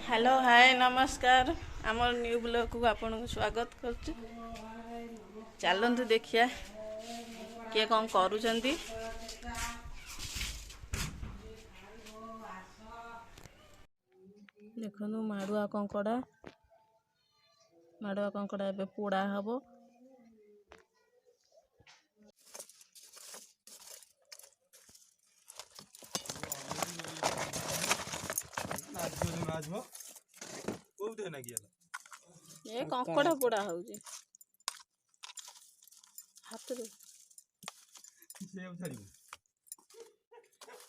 Hello hi नमस्कार आमर new blog को आपन को स्वागत करछु। चलंतु देखिया किए कौन करूचंती। देखनु माडुआ कंकड़ा एबे पोड़ा हबो। ये कंकड़ा पोड़ा होउची हाथ रे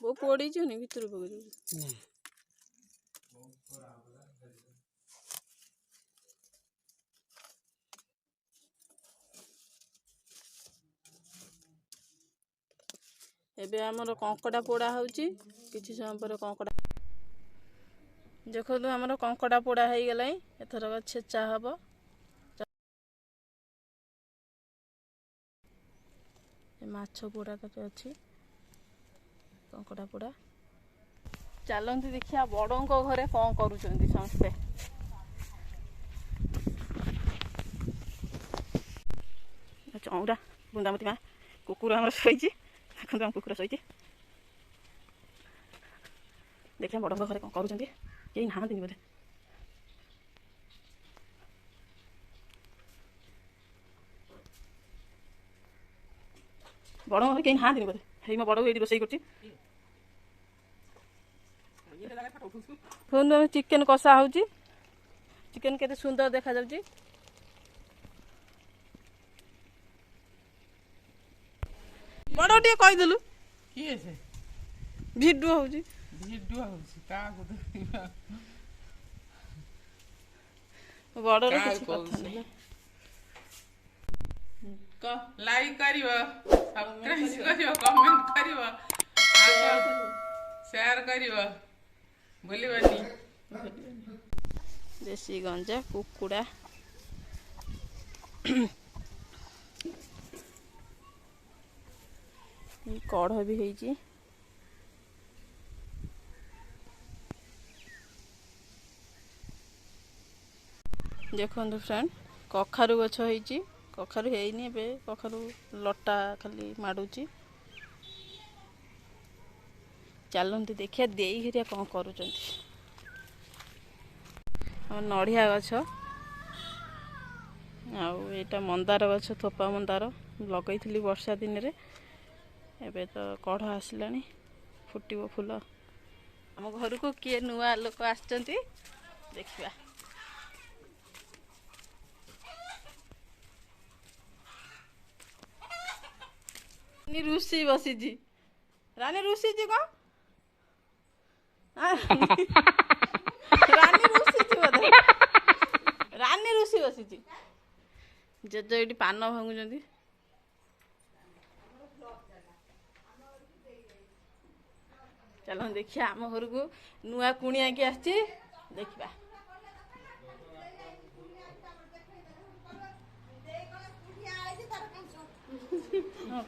वो पोड़ी छुनी भीतर पकड़ एबे हमर कंकड़ा पोड़ा होउची। किछि समय पर कंकड़ा देखो हमर कंकड़ा पोड़ा हो गलाई। एथर छेचा हबो। माछ पोड़ा कते अछि कंकड़ा पोड़ा। चलंती देखिया बड़ों को घरे कौन करूचंती समस्ते। चौड़ा बुंदामती माँ कुकुर हमर सोईची देखो कुकुर सोईची। देखिया बड़ों को घरे कौन करूचंती केही नाहांती बोधे। बड़ घर कहीं हाँ बोधे हे मो बड़ ये रोसे कर चिकेन कषा हो। चिकेन केते सुंदर देखा जाउची। बड़ टे कहि देलु किए से भिडुआ होउची का को बड़ रे किछि कथा नै। लाइक करिवो सब्सक्राइब करिवो कमेंट करिवो शेयर करिवो भूलिबनी। देसी गंजा कुकुड़ा कढ़ भी होईची। देखो फ्रेंड कखारु गछ होईची। कखारु हेइनी बे कखारु लटा खाली माडुची। चलंती देखिया देई हिरिया कौन करूचंती। हम नड़िया गछ आउ एटा मंदार गछ थोपा मंदार लगैथिली वर्षा दिन रे। एबे तो कढ़ आसलानी फुटिबो फूल। हम घर को किए नुआ लोक आछंती देखिबा। रुसी बसीजी रानी रुसीजी को रानी रुसीजी बोधे रानी रुसी बसीजी जेज एटी पान भांगुचंती। चलो देखिया आम घर को नुआ कुणिया की आछी देखिबा।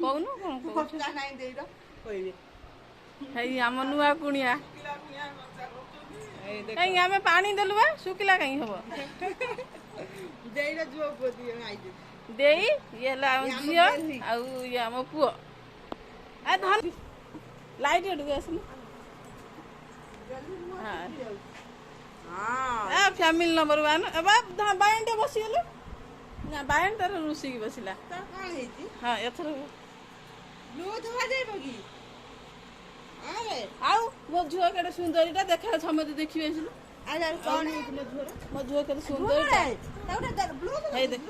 कौन कौन आम नुआ कुणिया कहीं आम पानी देलु बा सुखिला कहीं हम दे ये झी आम पुओ आ धन लाइट आसन हाँ फैमिली नंबर 1 बायन टे बसीगलु ना बायन तार रुसी की बसिला हाँ एथर आउ मो झुआ केटे सुंदरीटा देखा समझ देखिए मो झुआ केटे सुंदरीटा हे देख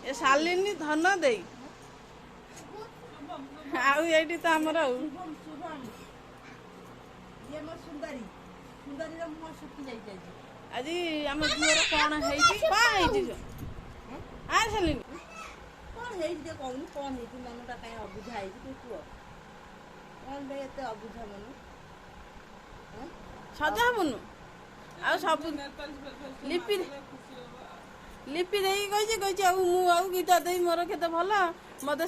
ए सालिनी धन दे आउ एटी तो हमर आज आम झुआर कौन है आ सालिनी कौन है जे कहूँ कौन है मनटा कहीं अबुझा है तू कुह कौन भाई एत अबुझा मन सजा हबनु आ सब लिपि लिपि देई कहि कहि आ मु आ गीता देई मोर केते भला मते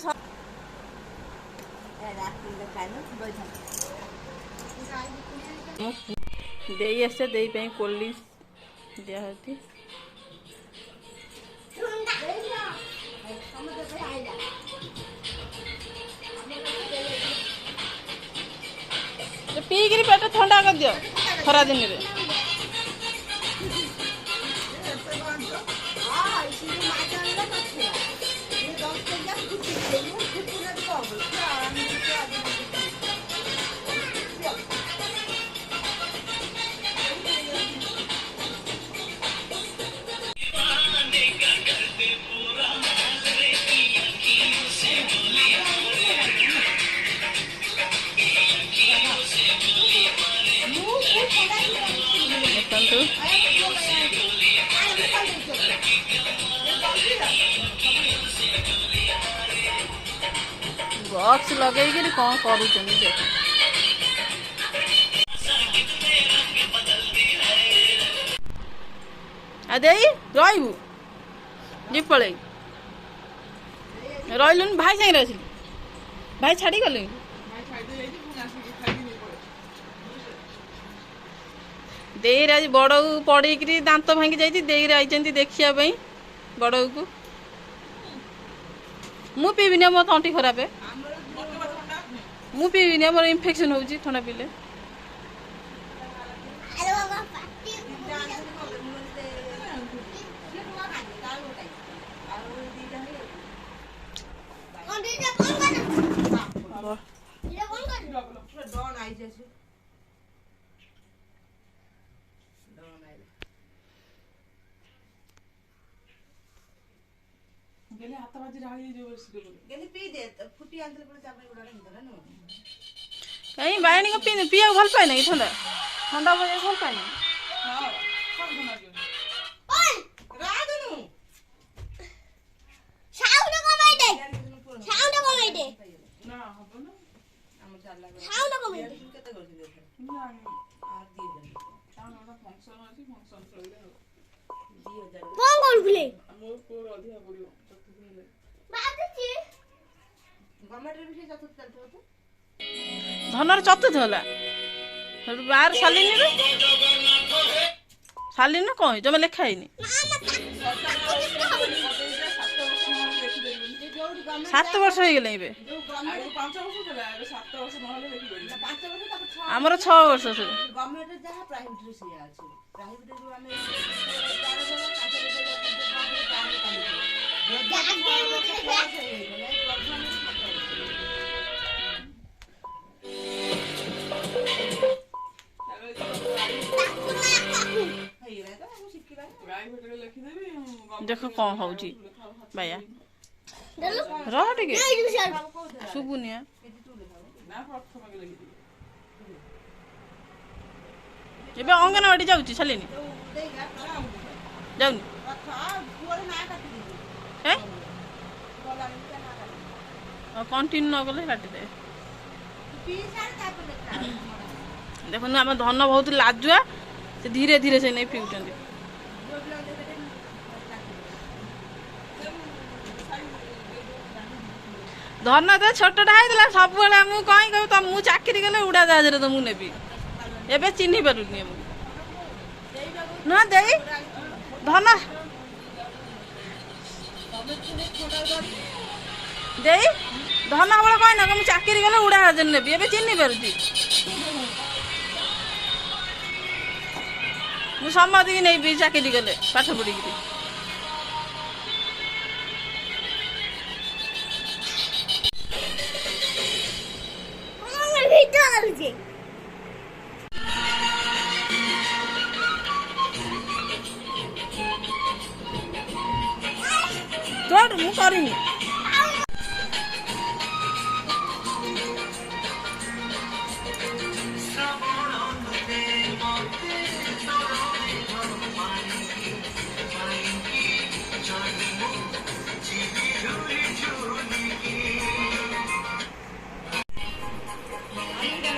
ए रात में खाना बैठा देई आसे देई पे कोल्ड दिया होती पीकरी पेट ठंडा कर दियो खरा दिन रे बॉक्स लगे कौन करूँ देख अदे रही पल रही भाई सागर आस भाई छाड़ी गल देर आज बड़ पड़ी दांत भांगी जाती देर आई देखिया बड़ को मु पीबिनी मो तंटी खराब है मु पीबिनी मोर इन्फेक्शन होची ठंडा पीले गेले हाथ बाजी राही जो बस गेली पी दे फुटी आंतरे पर चापे गुडा हिंदला न कहीं बायनी को पिया भल पाए नहीं ठंडा ठंडा बजे भल पाए नहीं हां सब सुना जो ओए रादनु साउंड कमाई दे ना हबो ना हम चाला साउंड कमाई दे केते करछि देख ना आ दी दे ताना फंक्शन अछि फंक्शन चले 2000 कौन कौन खुले मोर को अधिया पड़ियो धनर चतुर्थ होला बाहर सालिनी कौन जमा लेखा है 7 वर्ष हो गले आमर 6 वर्ष से देख कौन हो भैया रह टे शुभुनिया ए अंगनवाड़ी जाऊँ छालिनी जाऊनी कंटिन्यू न गले काटिदे देखो आम धन बहुत लाजुआ से धीरे धीरे से नहीं पिउछन धन तो छोटा है सब मुझे कहीं कह तुम मुझे चाकरी गले उड़ा जहाज तो मुझे नेबी एबे चिन्ह पारुनी ना दे धन दे धन बेले कहीं ना मुझे चाकरी गले उड़ा जहाज नेबी एबे चिन्ह पारुची मुझे समझ नहीं चाकरी गले पाठ पढ़ी मु करी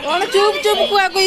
कौन चुप चुप कुआ कोई